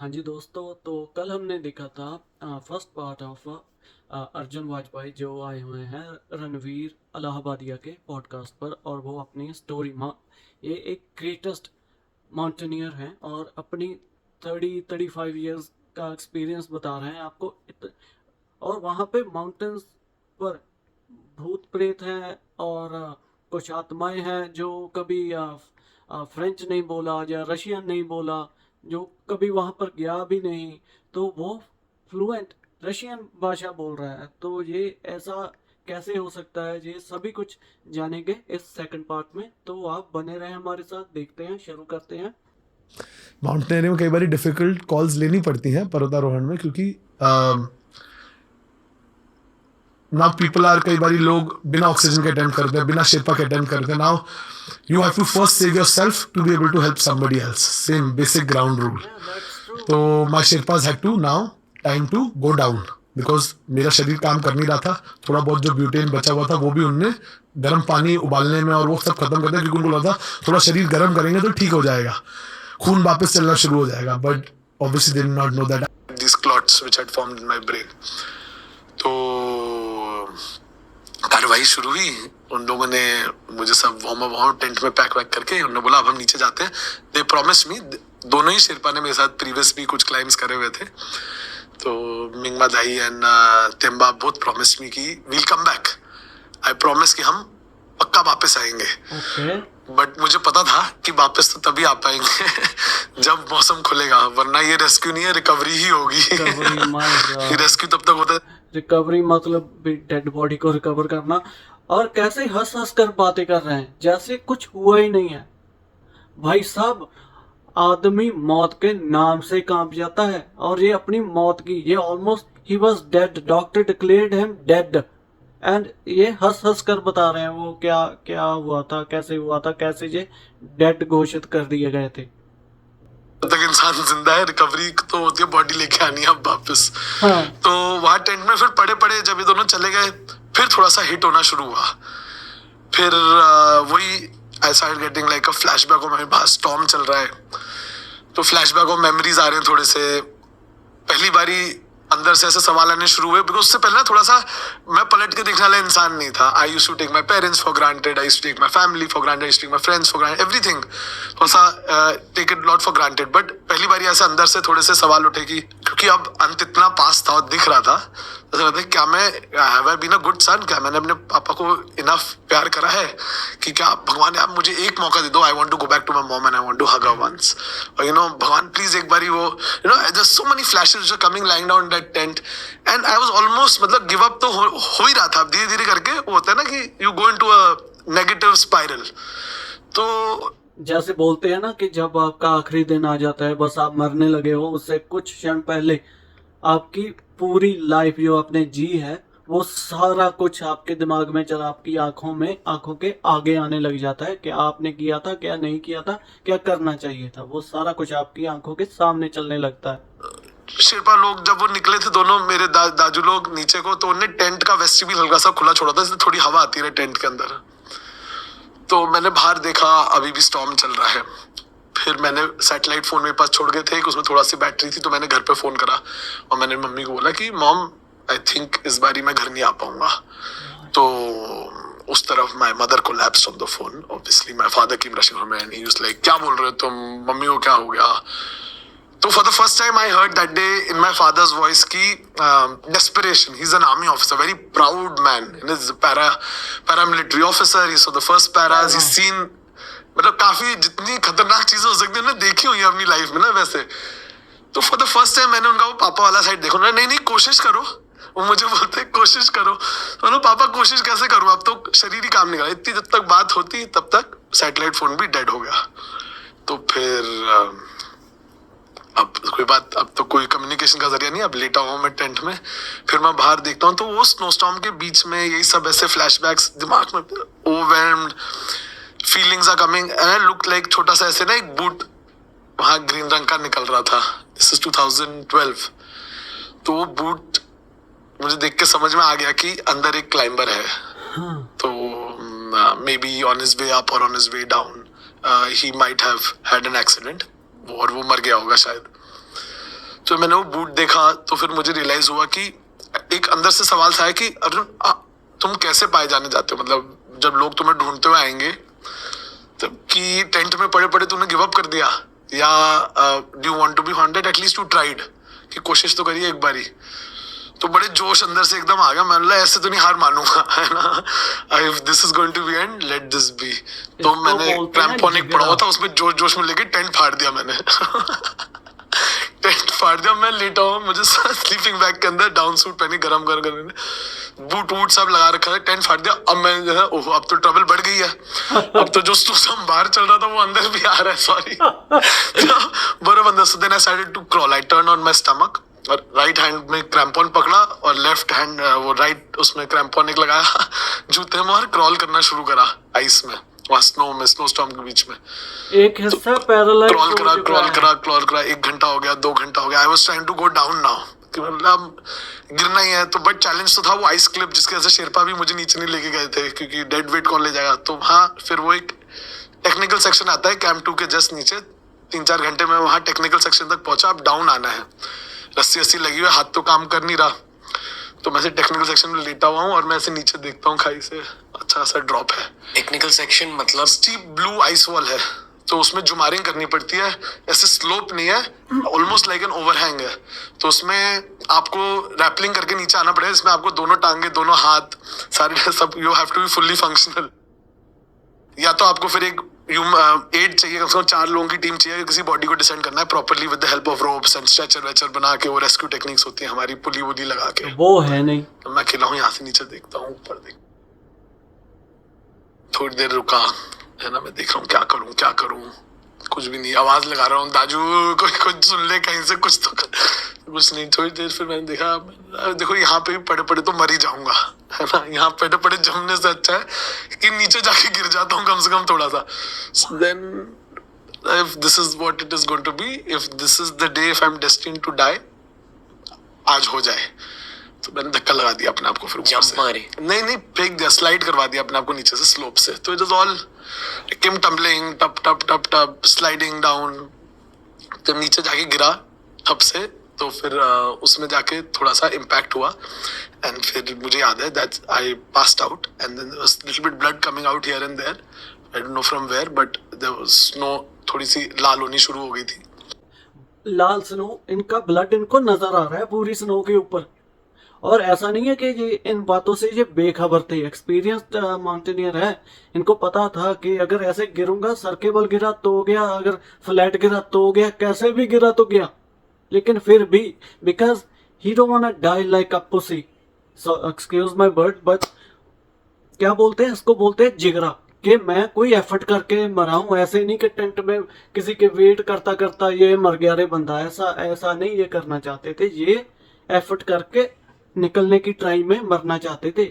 हाँ जी दोस्तों, तो कल हमने देखा था first part of Arjun Vajpayee जो आए हुए हैं रणवीर अलाहाबादिया के पॉडकास्ट पर, और वो अपनी स्टोरी ये एक ग्रेटेस्ट माउंटेनियर हैं और अपनी 35 ईयर्स का एक्सपीरियंस बता रहे हैं आपको। और वहाँ पे माउंटेन्स पर भूत प्रेत हैं और कुछ आत्माएं हैं जो कभी फ्रेंच नहीं बोला या रशियन नहीं बोला, जो कभी वहाँ पर गया भी नहीं, तो वो फ्लुएंट रशियन भाषा बोल रहा है। तो ये ऐसा कैसे हो सकता है, ये सभी कुछ जानेंगे इस सेकंड पार्ट में। तो आप बने रहे हमारे साथ, देखते हैं, शुरू करते हैं। माउंटेनियरिंग में कई बार डिफिकल्ट कॉल्स लेनी पड़ती हैं पर्वतारोहण में, क्योंकि नाउ पीपल आर, कई बार लोग बिना ऑक्सीजन के अटेम्प्ट करते हैं, बिना शेरपा के अटेम्प्ट करते हैं। Now you have to first save yourself to be able to help somebody else, same basic ground rule. तो my sherpas had to now time to go down because मेरा शरीर काम कर नहीं रहा था। थोड़ा बहुत जो ब्यूटेन बचा हुआ था वो भी उनने गर्म पानी उबालने में और वो सब खत्म कर दिया, क्योंकि उनको लगा था थोड़ा शरीर गर्म करेंगे तो ठीक हो जाएगा, खून वापस चलना शुरू हो जाएगा। But obviously they did not know that this clots which had formed in my brain. तो कार्रवाई शुरू हुई। उन लोगों ने मुझे सब वार्म टेंट में पैक वैक करके उन्होंने बोला अब हम नीचे जाते हैं। दे प्रॉमिस मी, दोनों ही शेरपा ने मेरे साथ प्रीवियस भी कुछ क्लाइम्स करे हुए थे, तो Mingma dai and Temba both promise me कि we'll come back. I promise कि हम पक्का वापस आएंगे। बट मुझे पता था कि वापस तो तभी आ पाएंगे जब मौसम खुलेगा, वरना ये रेस्क्यू नहीं है, रिकवरी ही होगी। रेस्क्यू तब तक होता है, रिकवरी मतलब डेड बॉडी को रिकवर करना। और कैसे हंस हंस कर बातें कर रहे हैं जैसे कुछ हुआ ही नहीं है। भाई साहब, आदमी मौत के नाम से कांप जाता है, और ये अपनी मौत की, ये almost he was dead, doctor declared him dead, and ये हंस हंस कर बता रहे हैं वो क्या क्या हुआ था, कैसे हुआ था, कैसे ये डेड घोषित कर दिए गए थे। तब तक इंसान जिंदा है, रिकवरी तो होती है, बॉडी लेके आनी है अब वापस। हाँ। तो वहां टेंट में फिर पड़े पड़े जब ये दोनों चले गए, फिर थोड़ा सा हिट होना शुरू हुआ। फिर वही I started getting like a flashback of, मेरे पास स्टॉर्म चल रहा है, तो फ्लैशबैक ऑफ मेमोरीज आ रहे हैं थोड़े से। पहली बारी अंदर से ऐसे सवाल आने शुरू हुए, बिकॉज उससे पहले ना थोड़ा सा मैं पलट के देखने वाला इंसान नहीं था। I used to take my parents for granted, I used to take my family for granted, I used to take my friends for granted, everything थोड़ा सा take it lot for granted. But पहली बारी ऐसे अंदर से थोड़े से सवाल उठे कि क्योंकि अब अंत इतना पास था और दिख रहा था, ऐसा लगता है क्या मैं have I been a good son, क्या मैंने अपने पापा को इनफ प्यार करा है कि क्या भगवान आप मुझे एक मौका दे दो, I want to go back to my mom and I want to hug her once, और यू नो भगवान प्लीज एक बारी वो just so many flashes coming lying down that tent and I was almost, मतलब give up तो हो ही रहा था। धीरे धीरे करके वो होता है ना कि you go into a negative spiral. तो जैसे बोलते हैं ना कि जब आपका आखिरी दिन आ जाता है, बस आप मरने लगे हो, उससे कुछ क्षण पहले आपकी पूरी लाइफ जो आपने जी है वो सारा कुछ आपके दिमाग में चला, आपकी आंखों में, आंखों के आगे आने लग जाता है कि आपने किया था, क्या नहीं किया था, क्या करना चाहिए था, वो सारा कुछ आपकी आंखों के सामने चलने लगता है। शेरपा लोग जब वो निकले थे दोनों मेरे दाजू लोग नीचे को, तो उन्हें टेंट का वेस्टिब्यूल हल्का सा खुला छोड़ा था, इसलिए थोड़ी हवा आती रहे टेंट के अंदर। तो मैंने बाहर देखा, अभी भी स्टॉर्म चल रहा है। फिर मैंने सैटेलाइट फोन मेरे पास छोड़ गए थे, उसमें थोड़ा सी बैटरी थी, तो मैंने घर पे फोन करा और मैंने मम्मी को बोला कि मॉम आई थिंक इस बारी मैं घर नहीं आ पाऊंगा। तो उस तरफ my mother collapsed on the phone, obviously my father came rushing home and he was like क्या बोल रहे हो तुम, मम्मी को क्या हो गया। तो for the first time I heard that day in my father's voice की desperation. He's an army officer, very proud man. He's a paramilitary officer. He's the first paras. He's seen, मतलब काफी जितनी खतरनाक चीजें हो सकती है ना देखी हुई है अपनी लाइफ में ना वैसे। तो फॉर द फर्स्ट टाइम मैंने उनका वो पापा वाला साइड देखा। नहीं नहीं कोशिश करो, वो मुझे बोलते कोशिश करो, तो पापा कोशिश कैसे करूँ, अब तो शरीर ही काम नहीं कर रहा। इतनी जब तक बात होती तब तक सैटेलाइट फोन भी डेड हो गया। तो फिर अब कोई बात, अब तो कोई कम्युनिकेशन का जरिया नहीं, अब लेटा हुआ मैं टेंट में। फिर मैं बाहर देखता हूँ तो वो स्नोस्टॉर्म के बीच में यही सब ऐसे फ्लैशबैक्स दिमाग में, overwhelmed feelings are coming and I look like छोटा सा ऐसे ना एक बूट वहां ग्रीन रंग का निकल रहा था। This is 2012। तो वो बूट मुझे देख के समझ में आ गया कि अंदर एक क्लाइंबर है। तो may be on his way up और on his way down he might have had an accident, और वो मर गया होगा शायद। तो मैंने वो बूट देखा तो फिर मुझे रियलाइज हुआ कि एक अंदर से सवाल था कि अर्जुन तुम कैसे पाए जाने जाते हो, मतलब जब लोग तुम्हें ढूंढते हुए आएंगे तब कि टेंट में पड़े पड़े तूने गिव अप कर दिया, या do you want to be haunted, at least to tried, कि कोशिश तो करिए एक बारी। तो बड़े जोश अंदर से एकदम आ गया, मैंने बोला ऐसे तो नहीं हार मानूंगा, है ना, if this is going to be end let this be. तो मैंने क्रैम्पॉन एक पड़ा हुआ था, उसमें जोश जोश में लेके टेंट फाड़ दिया मैंने। टेंट फाड़ दिया, मैं लेटा हूँ, मुझे स्लीपिंग बैग के अंदर डाउन सूट पहनी, गरम कर बूट वूट सब लगा रखा है, टेंट फाड़ दिया। अब मैं जो है ओह अब तो ट्रबल बढ़ गई है, अब तो जो सब बाहर चल रहा था वो अंदर भी आ रहा है, सॉरी। बराबर अंदर। So then I started to crawl, I turn on my stomach और राइट हैंड में क्रैम्पॉन पकड़ा और लेफ्ट हैंड वो राइट उसमें क्रैम्पॉन एक लगाया जूते में और क्रॉल करना शुरू करा आइस में, वहाँ स्नो में, स्नो स्टॉर्म के बीच में। एक हिस्सा पैरालाइज क्रॉल करा 1 घंटा हो गया, 2 घंटा हो गया। I was trying to go down now, मतलब गिरना ही है। तो बट चैलेंज तो था वो आइस क्लिप, जिसके वजह से शेरपा भी मुझे नीचे नहीं लेके गए थे, क्योंकि डेड वेट कौन ले जाएगा। तो हाँ, फिर वो एक टेक्निकल सेक्शन आता है कैंप 2 के जस्ट नीचे, 3-4 घंटे में वहाँ टेक्निकल सेक्शन तक पहुंचा। अब डाउन आना है, रस्सी लगी हुई है, हाथ तो काम कर नहीं रहा। तो मैं टेक्निकल सेक्शन में लेटा हुआ हूँ और मैं ऐसे नीचे देखता हूँ खाई से, अच्छा सा ड्रॉप है। टेक्निकल सेक्शन मतलब स्टीप ब्लू आइस वॉल है, तो उसमें जुमारिंग करनी पड़ती है, ऐसे स्लोप नहीं है, ऑलमोस्ट लाइक एन ओवरहैंग है। तो उसमें आपको रैपलिंग करके नीचे आना पड़ेगा, इसमें आपको दोनों टांगे, दोनों हाथ, सारे सब, you have to be fully functional. या तो आपको फिर एक एड चाहिए, कम से कम 4 लोगों की टीम चाहिए, किसी बॉडी को डिसेंड करना है properly with the help of ropes and stretcher वेचर बना के, वो रेस्क्यू टेक्निक्स होती है हमारी, पुली वुली लगा के। वो है नहीं। तो मैं अकेला हूँ, यहाँ से नीचे देखता हूँ, ऊपर देख, थोड़ी देर रुका, है ना, मैं देख रहा हूँ क्या करूँ, कुछ भी नहीं। आवाज लगा रहा हूँ, दाजू कोई कुछ सुन ले कहीं से, कुछ तो कुछ नहीं। थोड़ी देर फिर मैंने देखा, देखो यहाँ पे भी पड़े पड़े तो मर ही जाऊंगा, है ना, यहाँ पड़े पड़े जमने से अच्छा है कि नीचे जाके गिर जाता हूँ कम से कम थोड़ा सा। Then if this is what it is going to be, if this is the day, if I'm destined to die, आज हो जाए। तो मैंने धक्का लगा दिया अपने आप को, फिर जंप मारे? नहीं, फेंक दिया, स्लाइड करवा दिया अपने आप को नीचे से स्लोप से। तो it is all came tumbling, tub sliding down. जब नीचे जाके गिरा हब से, तो फिर उसमें जाके थोड़ा सा इम्पैक्ट हुआ, एंड फिर मुझे याद है that I passed out and then there was little bit blood coming out here and there, I don't know from where, but there was snow, थोड़ी सी लाल होनी शुरू हो गई थी। लाल स्नो, इनका ब्लड इनको नजर आ रहा है पूरी स्नो के ऊपर। और ऐसा नहीं है कि ये इन बातों से ये बेखबर थे, एक्सपीरियंस्ड माउंटेनियर है, इनको पता था कि अगर ऐसे गिरूंगा, सर के बल गिरा तो हो गया, अगर फ्लैट गिरा तो हो गया, कैसे भी गिरा तो गया। लेकिन फिर भी because he don't want to die like a pussy, so excuse my word, but क्या बोलते हैं इसको, बोलते हैं जिगरा, कि मैं कोई एफर्ट करके मरा हूं, ऐसे नहीं कि टेंट में किसी के वेट करता करता ये मर गया रे बंदा, ऐसा नहीं ये करना चाहते थे। ये एफर्ट करके निकलने की ट्राई में मरना चाहते थे।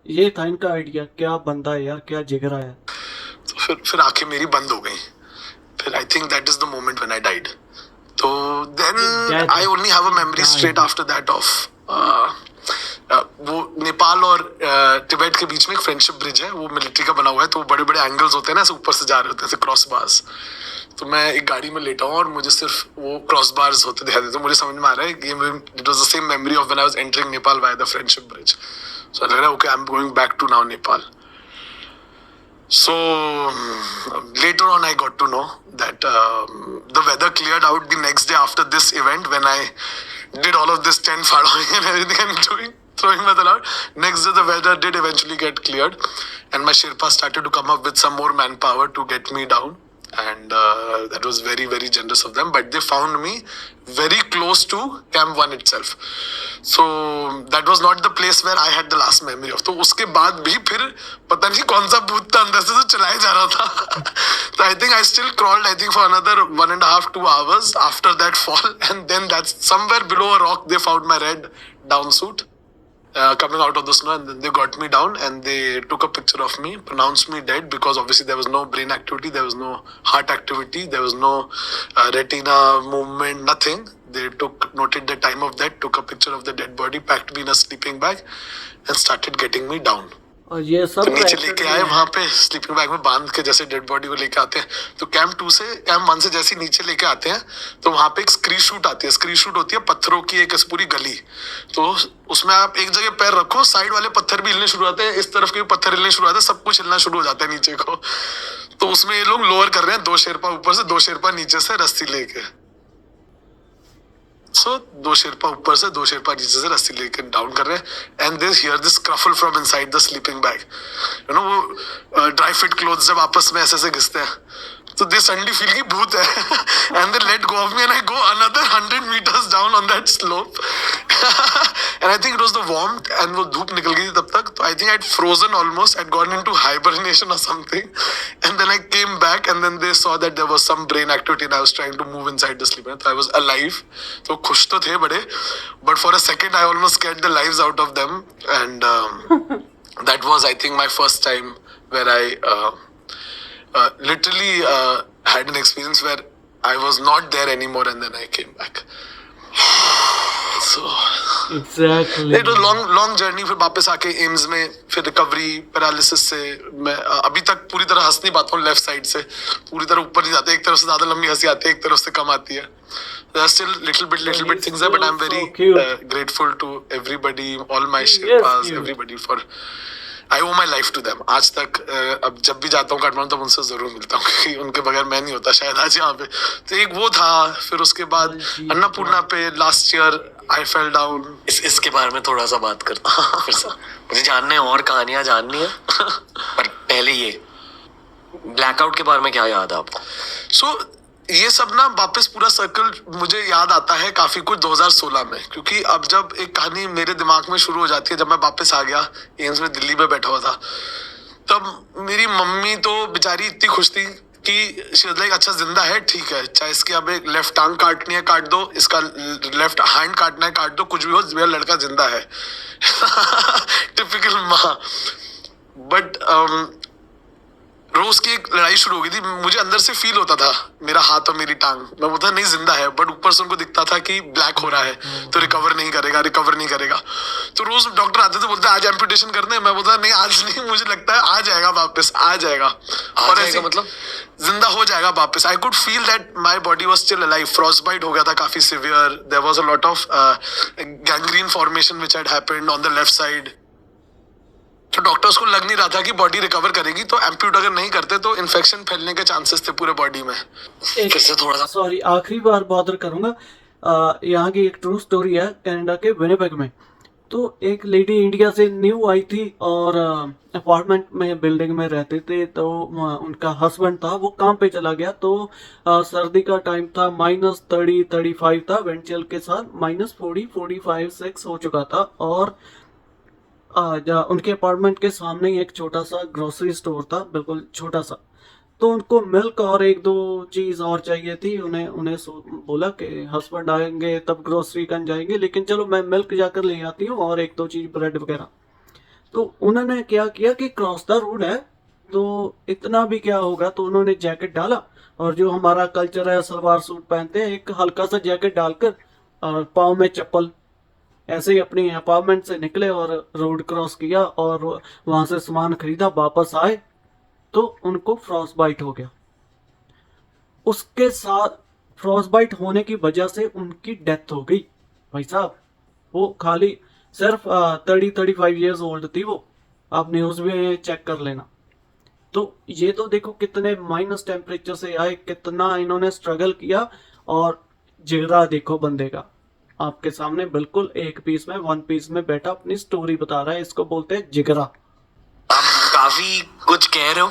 ये था इनका आइडिया। क्या बंदा है यार, क्या जिगरा है। तो फिर आंखें मेरी बंद हो गई। फिर I think that is the moment when I died. तो then I only have a memory straight after that of वो नेपाल और तिब्बत के बीच में एक फ्रेंडशिप ब्रिज है, वो मिलिट्री का बना हुआ है, तो बड़े बड़े एंगल्स होते हैं ना, ऐसे ऊपर से जा रहे होते हैं, ऐसे क्रॉस बार्स। तो मैं एक गाड़ी में लेटा हूँ और मुझे सिर्फ वो क्रॉस बार्स होते दिखाई देते, तो मुझे समझ में आ रहा है कि it was the same memory of when I was entering Nepal by the friendship bridge. So लग रहा है okay, I am going back to now Nepal. So later on I got to know that the weather cleared out the next day after this event, when I did all of this tent following and everything and throwing metal out. Next day the weather did eventually get cleared and my Sherpas started to come up with some more manpower to get me down, and that was very very generous of them, but they found me very close to Camp 1 itself. So that was not the place where I had the last memory of. तो उसके बाद भी फिर पता नहीं कौन सा भूत था अंदर से, तो चलाया जा रहा था। So I think I still crawled, I think, for another 1.5-2 hours after that fall, and then that's somewhere below a rock they found my red down suit coming out of the snow, and then they got me down and they took a picture of me, pronounced me dead, because obviously there was no brain activity, there was no heart activity, there was no retina movement, nothing. They noted the time of death, took a picture of the dead body, packed me in a sleeping bag and started getting me down. और ये सब तो नीचे record लेके में आए, है। वहां पे स्लीपिंग बैग में बांध के जैसे डेड बॉडी को लेके आते हैं। तो कैंप 1 से जैसे ही नीचे लेके आते हैं तो वहां पे एक स्क्री शूट आती है। स्क्री शूट होती है पत्थरों की एक ऐसी पूरी गली। तो उसमें आप एक जगह पैर रखो, साइड वाले पत्थर भी हिलने शुरू होते हैं, इस तरफ के भी पत्थर हिलने शुरू होते हैं, सब कुछ हिलना शुरू हो जाता है नीचे को। तो उसमें ये लोग लोअर कर रहे हैं, 2 शेरपा ऊपर से, 2 शेरपा नीचे से रस्सी लेके। सो 2 शेरपा ऊपर से, 2 शेरपा नीचे से रस्सी लेके डाउन कर रहे हैं। And they hear this crackle from inside the sleeping bag. You know वो ड्राई फिट क्लोथ्स जब आपस में ऐसे ऐसे घिसते हैं, तो दे सडनली फील की भूत है and they let go of me and I go another 100 meters down on that slope. And I think it was the warmth and वो धूप निकल गई थी तब तक। तो I think I had frozen almost, I had gone into hibernation और something. And then I came back and then they saw that there was some brain activity and I was trying to move inside the sleep. तो I was alive. तो खुश तो थे बड़े, but for a second I almost scared the lives out of them. And that was, I think, my first time where I literally had an experience where I was not there anymore and then I came back. So Exactly. it was long journey। फिर वापस आके AIIMS में, फिर recovery, paralysis से मैं अभी तक पूरी तरह हंस नहीं पाता हूँ। लेफ्ट साइड से पूरी तरह ऊपर नहीं जाते, एक तरफ से ज्यादा लंबी हंसी आती है, एक तरफ से कम आती है। There are still little bit things there, but I'm very So cute. grateful to everybody, all my Yes, Sherpas, cute. everybody for I owe my life to them। आज तक अब जब भी जाता हूँ काठमांडू तब उनसे जरूर मिलता हूँ, क्योंकि उनके बगैर मैं नहीं होता शायद आज यहाँ पे। तो एक वो था। फिर उसके बाद जी, अन्नपूर्णा पे last year I fell down. इसके बारे में थोड़ा सा बात करते हैं फिर से। मुझे जानने और कहानियां जाननी है, पर पहले ये ब्लैकआउट के बारे में क्या याद है आपको? सो ये सब ना वापस पूरा सर्कल मुझे याद आता है काफी कुछ 2016 में, क्योंकि अब जब एक कहानी मेरे दिमाग में शुरू हो जाती है, जब मैं वापस आ गया एम्स में, दिल्ली में बैठा हुआ था, तब मेरी मम्मी तो बेचारी इतनी खुश थी कि लाइक अच्छा जिंदा है, ठीक है, चाहे इसकी अब एक लेफ्ट टांग काटनी है काट दो, इसका लेफ्ट हैंड काटना है काट दो, कुछ भी हो, मेरा लड़का जिंदा है। टिपिकल माँ। बट रोज की एक लड़ाई शुरू हो गई थी। मुझे अंदर से फील होता था मेरा हाथ और मेरी टांग, मैं बोलता नहीं जिंदा है, बट ऊपर से उनको दिखता था कि ब्लैक हो रहा है, तो रिकवर नहीं करेगा। तो रोज डॉक्टर आते थे, बोलते आज एम्पुटेशन करने, मैं बोलता नहीं आज नहीं, मुझे लगता है आ जाएगा वापस, आ जाएगा। और ऐसे मतलब जिंदा हो जाएगा वापस। I could feel that my body was still alive. Frostbite हो गया था काफी severe, there was a lot of gangrene formation which had happened on the left side. तो डॉक्टर्स को लग नहीं रहा था कि बॉडी रिकवर करेगी, तो एम्प्यूट अगर नहीं करते तो इन्फेक्शन फैलने के चांसेस थे पूरे बॉडी में। फिर से थोड़ा सा सॉरी, आखिरी बार बॉदर करूंगा। यहाँ की एक ट्रू स्टोरी है कनाडा के विनिपेग में। तो एक लेडी इंडिया से न्यू आई थी और अपार्टमेंट में बिल्डिंग में रहते थे। तो उनका हस्बैंड था, वो काम पे चला गया। तो सर्दी का टाइम था, -30-35 था, विंड चिल के साथ -40-45-6 हो चुका था। और उनके अपार्टमेंट के सामने ही एक छोटा सा ग्रोसरी स्टोर था, बिल्कुल छोटा सा। तो उनको मिल्क और एक दो चीज़ और चाहिए थी। उन्हें बोला कि हस्बैंड आएंगे तब ग्रोसरी करने जाएंगे, लेकिन चलो मैं मिल्क जाकर ले आती हूँ और एक दो चीज़ ब्रेड वगैरह। तो उन्होंने क्या किया कि क्रॉस द रोड है, तो इतना भी क्या होगा, तो उन्होंने जैकेट डाला और जो हमारा कल्चर है सलवार सूट पहनते हैं, एक हल्का सा जैकेट डालकर और पाँव में चप्पल, ऐसे ही अपनी अपार्टमेंट से निकले और रोड क्रॉस किया और वहां से सामान खरीदा। वापस आए तो उनको फ्रॉस्ट बाइट हो गया। उसके साथ फ्रॉस्ट बाइट होने की वजह से उनकी डेथ हो गई। भाई साहब, वो खाली सिर्फ 30-35 ईयर्स ओल्ड थी वो। आप न्यूज़ में चेक कर लेना। तो ये तो देखो कितने माइनस टेम्परेचर से आए, कितना इन्होंने स्ट्रगल किया। और जिगरा देखो बंदे का, आपके सामने बिल्कुल एक पीस में, वन पीस में बैठा अपनी स्टोरी बता रहा है। इसको बोलते हैं जिगरा। आप काफी कुछ कह रहे हो।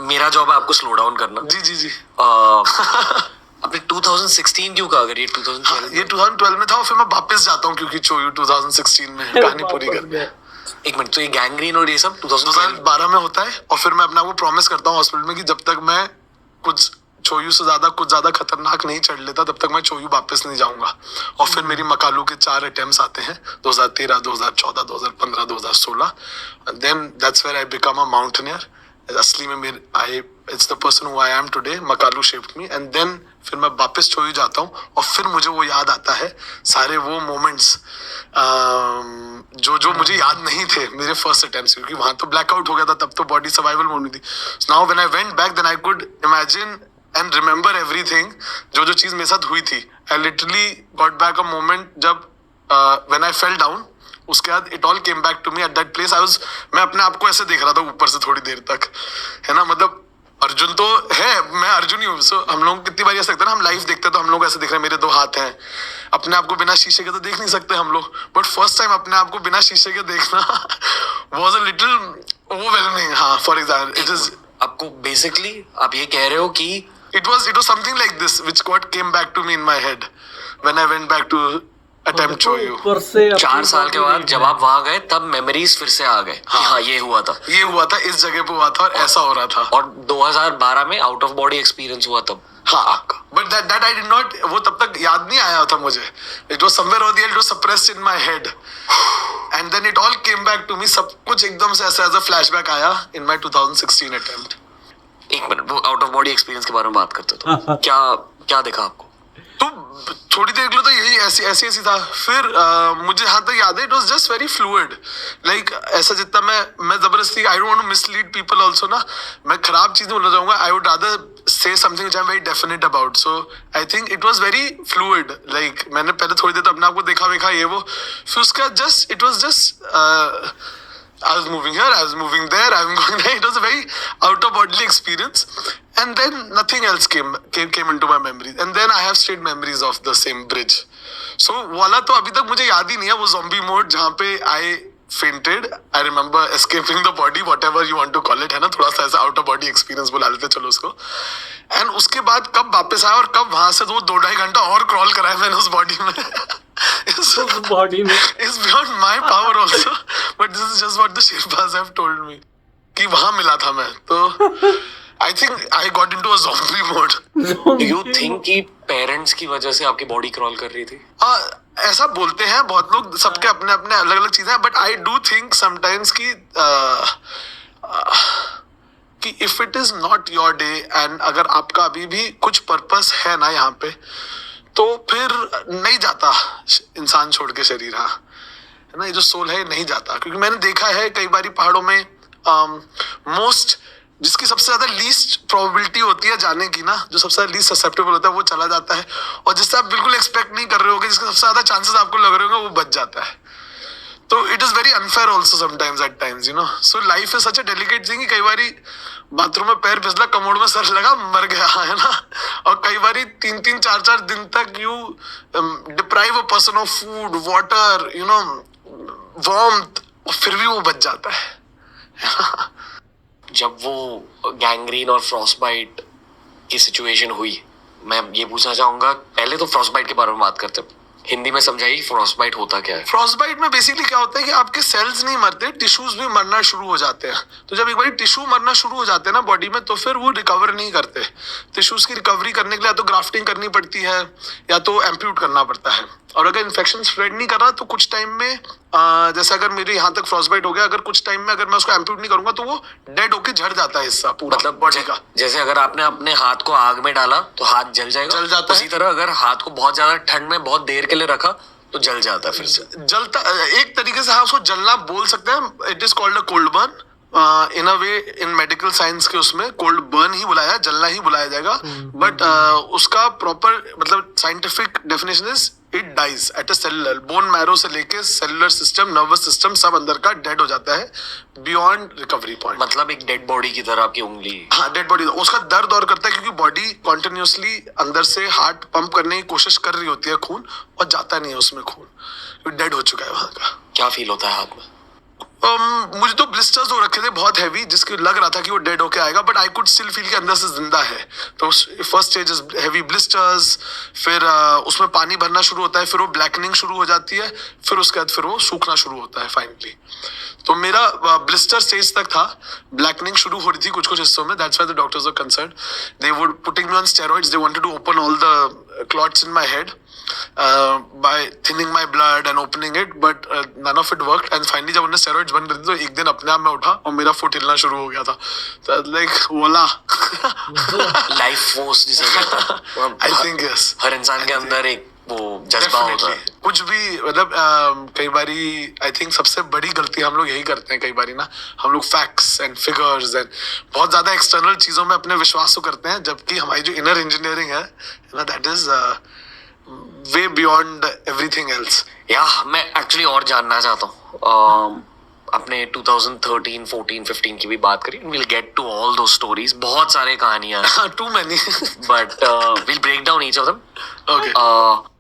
मेरा जॉब है आपको स्लो डाउन करना। जी। आपने 2016 क्यों कहा? अगर ये 2012 ये 2012 में था और फिर मैं वापस जाता हूँ क्योंकि चोयू 2016 में कहानी पूरी करने। एक मिनट, तो ये गैंग्रीन और ये सब 2012 में होता है। और फिर मैं अपने आप को प्रॉमिस करता हूँ हॉस्पिटल में कि जब तक मैं कुछ चोयू से कुछ ज्यादा खतरनाक नहीं चढ़ लेता, तब तक मैं चोयू वापस नहीं जाऊंगा। और फिर मेरी मकालू के 4 अटेम्प्ट्स आते हैं, 2013, 2014, 2015, 2016। Then that's where I become a mountaineer असली में मेरे I it's the person who I am today, Makalu shaped me, and then फिर मैं वापस सो ही जाता हूँ और फिर मुझे वो याद आता है सारे वो मोमेंट्स जो जो मुझे याद नहीं थे मेरे फर्स्ट अटेम्प्ट, क्योंकि वहां तो ब्लैकआउट हो गया था, तब तो बॉडी सर्वाइवल मोड में थी. Now when I went back then I could imagine and remember everything, जो जो चीज मेरे साथ हुई थी. I literally got back a moment जब व्हेन आई फेल डाउन, उसके बाद it all came back to me at that place. मैं अपने आप को ऐसे देख रहा था ऊपर से थोड़ी देर तक, है ना, मतलब अर्जुन तो है, मैं अर्जुन ही हूँ. सो हम लोग कितनी बार ऐसा लगता है ना, हम लाइव देखते हैं तो हम लोग ऐसे दिख रहे हैं, मेरे 2 हाथ हैं. अपने आप को बिना शीशे के तो देख नहीं सकते हम लोग, बट फर्स्ट टाइम अपने आप को बिना शीशे के देखना वाज अ लिटिल ओवरवेलमिंग. हाँ, फॉर एग्जाम्पल इट इज, आपको बेसिकली आप ये कह रहे हो कि it was something like this which got came back to me in my head when I went back to attempt show you. ऊपर से 4 साल के बाद जब आप वहां गए तब मेमोरीज फिर से आ गए कि हाँ ये हुआ था, इस जगह पे हुआ था और ऐसा हो रहा था. और 2012 में आउट ऑफ बॉडी एक्सपीरियंस हुआ तब. हाँ, but that I did not, वो तब तक याद नहीं आया था मुझे. It was somewhere over there, it was suppressed in my head. And then it all came back to me, सब कुछ एकदम से ऐसा as a flashback आया in my 2016 attempt. एक मिनट, वो आउट ऑफ बॉडी एक्सपीरियंस के बारे में बात करते तो क्या क्या देखा आपको? तो थोड़ी देर के लिए तो यही ऐसी था. फिर मुझे यहाँ तक याद है, it was just very fluid, like ऐसा जितना मैं जबरदस्ती, I don't want to mislead people also ना, मैं खराब चीज नहीं बोलना चाहूंगा. I would rather say something which I am very definite about. So I think it was very fluid. Like मैंने पहले थोड़ी देर तो अपने आप को देखा ये वो, फिर उसका just it was just I was moving here, I was moving there, I'm going there. It was a very out of bodily experience. And then nothing else came into my memories. And then I have straight memories of the same bridge. So वाला तो अभी तक मुझे याद ही नहीं है, वो zombie mode जहाँ पे I fainted. I remember escaping the body, whatever you want to call it, है ना, थोड़ा सा ऐसा out of body experience बुला लेते चलो उसको. And उसके बाद कब वापस आया और कब वहां से वो 2-2.5 घंटा और क्रॉल कराया मैंने उस बॉडी में. उस बॉडी में It's beyond my power also, but this is just what the Sherpas have told me. कि वहां मिला था मैं, तो I think I got into a zombie mode. Do you think कि पेरेंट्स की वजह से आपकी बॉडी क्रॉल कर रही थी? ऐसा बोलते हैं बहुत लोग, सबके अपने अपने अलग अलग चीजें हैं, but I do think sometimes कि if it is not your day and अगर आपका अभी भी कुछ पर्पस है ना यहाँ पे, तो फिर नहीं जाता इंसान छोड़ के शरीर. हाँ, है ना, ये जो सोल है नहीं जाता. क्योंकि मैंने देखा है कई बारी पहाड़ों में मोस्ट जिसकी सबसे ज्यादा लीस्ट प्रोबेबिलिटी होती है जाने की ना, जो सबसे लीस्ट ससेप्टेबल होता है वो चला जाता है, और जिससे आप बिल्कुल एक्सपेक्ट नहीं कर रहे होगे, जिसके सबसे ज्यादा चांसेस आपको लग रहे होंगे, वो बच जाता है. तो it is very unfair also sometimes eight times, you know. So life is such a delicate thing. कई बारी बाथरूम में पैर फिसला, कमोड में सर लगा, मर गया, है ना. और कई बारी 3-3, 4-4 दिन तक you deprive a person of food, water, you know, warmth, और फिर भी वो बच जाता है. जब वो गैंग्रीन और फ्रॉस्टबाइट की सिचुएशन हुई, मैं ये पूछना चाहूंगा, पहले तो फ्रॉस्टबाइट के बारे में बात करते हैं. हिंदी में समझाइए फ्रॉस्टबाइट होता क्या है? फ्रॉस्टबाइट में बेसिकली क्या होता है कि आपके सेल्स नहीं मरते, टिश्यूज भी मरना शुरू हो जाते हैं. तो जब एक बार टिश्यू मरना शुरू हो जाते हैं ना बॉडी में, तो फिर वो रिकवर नहीं करते. टिश्यूज की रिकवरी करने के लिए या तो ग्राफ्टिंग करनी पड़ती है या तो एम्प्यूट करना पड़ता है. और अगर इन्फेक्शन स्प्रेड नहीं कर रहा तो कुछ टाइम में जैसे अगर मेरे यहाँ तक फ्रॉस्टबाइट हो गया, अगर कुछ टाइम में अगर मैं उसको एम्प्यूट नहीं करूंगा तो वो डेड होके झड़ जाता है हिस्सा पूरा, मतलब बॉडी का. जैसे अगर आपने अपने हाथ को आग में डाला तो हाथ जल जाएगा, जल जाता है. उसी तरह अगर हाथ को बहुत ज्यादा ठंड में बहुत देर के लिए रखा तो जल जाता है फिर से. जलता एक तरीके से, हाँ, उसको जलना बोल सकते हैं. It is called a cold burn. In a way in medical science के उसमें कोल्ड बर्न ही बुलाया, जलना ही बुलाया जाएगा. बट उसका प्रॉपर मतलब scientific definition is it dies at a cellular, bone marrow से लेके सेलुलर सिस्टम, नर्वस सिस्टम सब अंदर का डेड हो जाता है बियॉन्ड रिकवरी पॉइंट. मतलब एक डेड बॉडी की तरह आपकी उंगली. हाँ, डेड बॉडी. उसका दर्द और करता है क्योंकि बॉडी कॉन्टिन्यूसली अंदर से हार्ट पंप करने की कोशिश कर रही होती है खून, और जाता नहीं है उसमें खून, डेड हो चुका है वहां का. क्या फील होता है हाथ में? मुझे तो ब्लिस्टर्स हो रखे थे बहुत हैवी, जिसके लग रहा था कि वो डेड होके आएगा, but I could still feel कि अंदर से जिंदा है. तो first stage is heavy blisters, फिर उसमें पानी भरना शुरू होता है, फिर वो ब्लैकनिंग शुरू हो जाती है, फिर उसके बाद फिर वो सूखना शुरू होता है फाइनली. तो मेरा ब्लिस्टर स्टेज तक था, ब्लैकनिंग शुरू हो रही थी कुछ कुछ हिस्सों में. That's why the doctors were concerned. They would putting me on steroids, they wanted to open all the clots in my head by thinning my blood and opening it, but none of it worked. And finally जब उन्हें steroids बंद कर दी तो एक दिन अपने आप में उठा और मेरा फुट हिलना शुरू हो गया था. So like voila. Life force जिसे कहते हैं. I think yes. हर इंसान के अंदर एक वो जज्बा होता है. Definitely. कुछ भी मतलब कई बारी आई थिंक सबसे बड़ी गलती हम लोग यही करते हैं कई बारी ना, हम लोग फैक्ट्स एंड फिगर्स एंड बहुत ज्यादा एक्सटर्नल चीजों में अपने विश्वास को करते हैं, जबकि हमारी जो इनर इंजीनियरिंग है ना, that is way beyond everything else. या मैं एक्चुअली और जानना चाहता हूँ. अपने 2013, 14, 15 की भी बात करी. Will get to all those stories. बहुत सारे कहानियां हैं. Too many. But will break down each of them. Okay.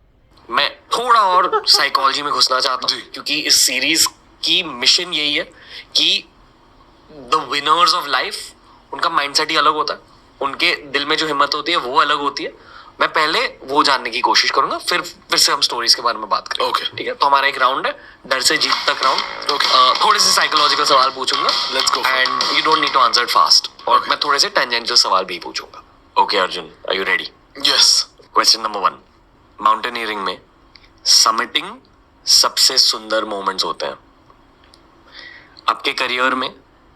मैं थोड़ा और साइकोलॉजी में घुसना चाहता हूँ, जी. क्योंकि इस सीरीज की मिशन यही है कि द विनर्स ऑफ लाइफ उनका माइंडसेट ही अलग होता है. उनके दिल में जो हिम्मत होती है वो अलग होती है. मैं पहले वो जानने की कोशिश करूंगा, फिर से हम स्टोरीज के बारे में बात करेंगे. Okay. ठीक है. तो हमारा एक राउंड है डर से जीत तक राउंड. थोड़े से साइकोलॉजिकल सवाल पूछूंगा. Let's go for it. And you don't need to answer fast. और Okay. मैं थोड़े से टेंजेंशियल सवाल भी पूछूंगा. Okay Arjun, are you ready? Yes. Question number 1. Mountaineering में समिटिंग सबसे सुंदर मोमेंट्स होते हैं. आपके करियर में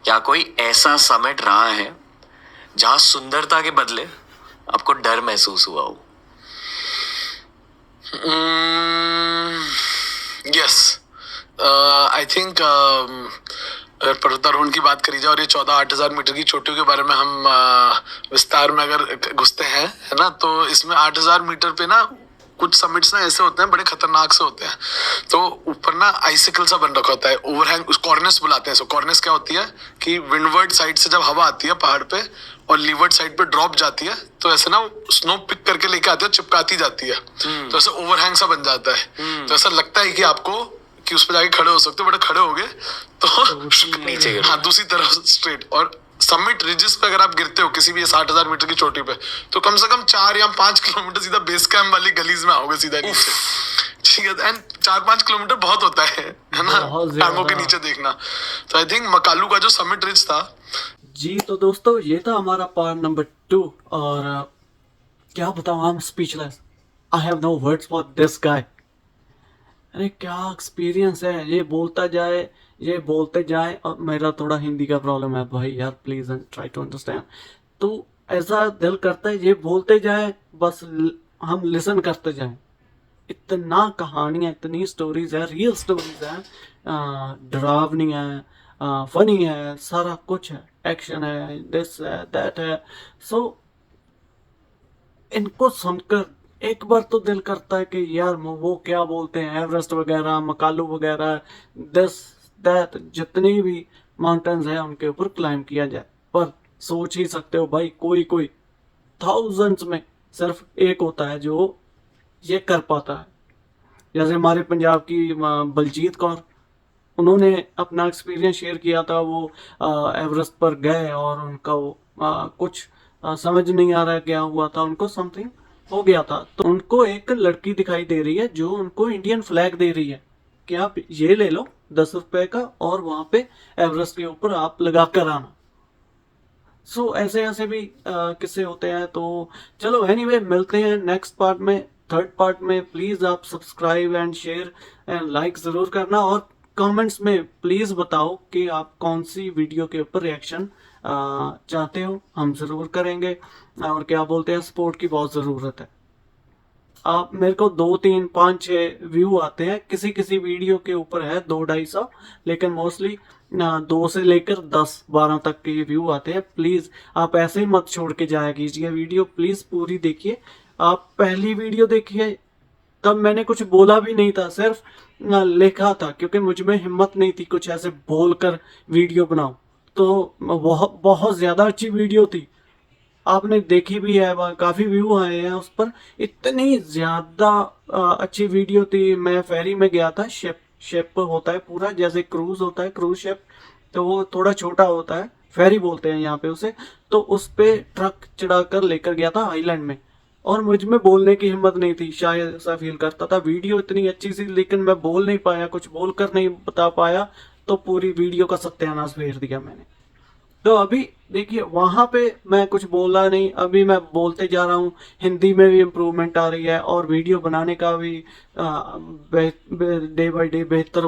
क्या कोई ऐसा समिट रहा है जहां सुंदरता के बदले आपको डर महसूस हुआ हो? यस. आई थिंक अगर पर्वतारोहण की बात करी जाए और ये 14-8,000 मीटर की चोटियों के बारे में हम विस्तार में अगर घुसते हैं, है ना, तो इसमें 8,000 मीटर पे ना कुछ समिट्स ना ऐसे होते हैं बड़े खतरनाक से होते हैं. तो ऊपर ना आइसिकल सा बन रखा होता है, ओवरहैंग, उस कॉर्निस बुलाते हैं. सो कॉर्निस क्या होती है कि विंडवर्ड साइड से जब हवा आती है पहाड़ पे और लीवर्ड साइड पे ड्रॉप जाती है, तो ऐसे ना स्नो पिक करके लेके आती है, चिपकाती जाती है. तो ऐसे ओवरहैंग सा बन जाता है. तो ऐसा लगता है कि आपको कि उस पर जाके खड़े हो सकते हो, बट खड़े हो गए तो नीचे गिरो. हाँ, दूसरी तरफ स्ट्रेट. और समिट रिजेस पे अगर आप गिरते हो किसी भी 60,000 मीटर की चोटी पे, तो कम से कम 4 या 5 किलोमीटर सीधा बेस कैंप वाली गलीज में आओगे सीधा नीचे. ठीक है. एंड 4-5 किलोमीटर बहुत होता है ना, बहुत ज्यादा. टांगों के नीचे देखना. तो आई थिंक मकालू का जो समिट रिज था. जी तो दोस्तों, ये था हमारा पार्ट नंबर 2. और क्या बताऊँ, I am speechless. I have no words for this guy. अरे क्या एक्सपीरियंस है. ये बोलते जाए और मेरा थोड़ा हिंदी का प्रॉब्लम है भाई यार, प्लीज ट्राई टू अंडरस्टैंड. तो ऐसा दिल करता है ये बोलते जाए, बस हम लिसन करते जाएं. इतना कहानियाँ, इतनी स्टोरीज है, रियल स्टोरीज है, डरावनी है, फनी है, सारा कुछ है, एक्शन है, दिस है, दैट है. सो इनको सुनकर एक बार तो दिल करता है कि यार वो क्या बोलते हैं, एवरेस्ट वगैरह, मकालू वगैरह, दिस दैट, जितनी भी माउंटेन्स हैं उनके ऊपर क्लाइंब किया जाए. पर सोच ही सकते हो भाई, कोई थाउजेंड्स में सिर्फ एक होता है जो ये कर पाता है. जैसे हमारे पंजाब की बलजीत कौर, उन्होंने अपना एक्सपीरियंस शेयर किया था. वो एवरेस्ट पर गए और उनका वो कुछ समझ नहीं आ रहा क्या हुआ था, उनको समथिंग हो गया था. तो उनको एक लड़की दिखाई दे रही है जो उनको इंडियन फ्लैग दे रही है कि आप ये ले लो 10 रुपए का और वहां पे एवरेस्ट के ऊपर आप लगा कर आना. सो ऐसे ऐसे भी किस्से होते हैं. तो चलो एनीवे, मिलते हैं नेक्स्ट पार्ट में, थर्ड पार्ट में. प्लीज आप subscribe and share and like जरूर करना, और कमेंट्स में प्लीज बताओ कि आप कौन सी वीडियो के ऊपर रिएक्शन चाहते हो, हम जरूर करेंगे. और क्या बोलते हैं, सपोर्ट की बहुत ज़रूरत है. आप मेरे को 2, 3, 5, 6 व्यू आते हैं, किसी वीडियो के ऊपर है 200-250, लेकिन मोस्टली 2 से लेकर 10-12 तक के व्यू आते हैं. प्लीज़ आप ऐसे ही मत छोड़ के जाया कीजिए वीडियो, प्लीज़ पूरी देखिए. आप पहली वीडियो देखिए, तब मैंने कुछ बोला भी नहीं था, सिर्फ लिखा था, क्योंकि मुझ में हिम्मत नहीं थी कुछ ऐसे बोलकर वीडियो बनाऊं. तो बहुत ज़्यादा अच्छी वीडियो थी, आपने देखी भी है, काफ़ी व्यू आए हैं उस पर. इतनी ज़्यादा अच्छी वीडियो थी. मैं फेरी में गया था, शिप होता है पूरा, जैसे क्रूज होता है, क्रूज शिप, तो वो थोड़ा छोटा होता है, फेरी बोलते हैं यहाँ पे उसे. तो उस पे ट्रक चढ़ा कर लेकर गया था आइलैंड में, और मुझ में बोलने की हिम्मत नहीं थी, शायद ऐसा फील करता था. वीडियो इतनी अच्छी सी, लेकिन मैं बोल नहीं पाया, कुछ बोल कर नहीं बता पाया, तो पूरी वीडियो का सत्यानाश फेर दिया मैंने. तो अभी देखिए वहां पे मैं कुछ बोला नहीं, अभी मैं बोलते जा रहा हूँ, हिंदी में भी इम्प्रूवमेंट आ रही है और वीडियो बनाने का भी डे बाय डे बेहतर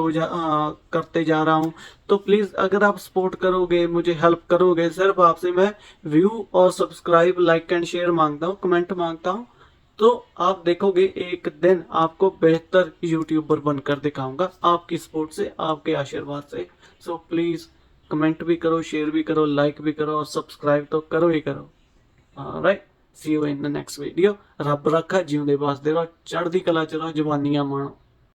करते जा रहा हूँ। तो प्लीज़ अगर आप सपोर्ट करोगे, मुझे हेल्प करोगे, सिर्फ आपसे मैं व्यू और सब्सक्राइब, लाइक एंड शेयर मांगता हूँ, कमेंट मांगता हूँ। तो आप देखोगे एक दिन आपको बेहतर यूट्यूबर बनकर दिखाऊंगा, आपकी सपोर्ट से, आपके आशीर्वाद से। सो प्लीज़ कमेंट भी करो, शेयर भी करो, लाइक भी करो और सब्सक्राइब तो करो ही करो। Right, see you in the next video. रब रखा, जिਉਂਦੇ ਵਸਦੇ ਰਹੋ, ਚੜ੍ਹਦੀ ਕਲਾ ਚ ਰਹੋ, ਜਵਾਨੀਆਂ ਮਾਣੋ।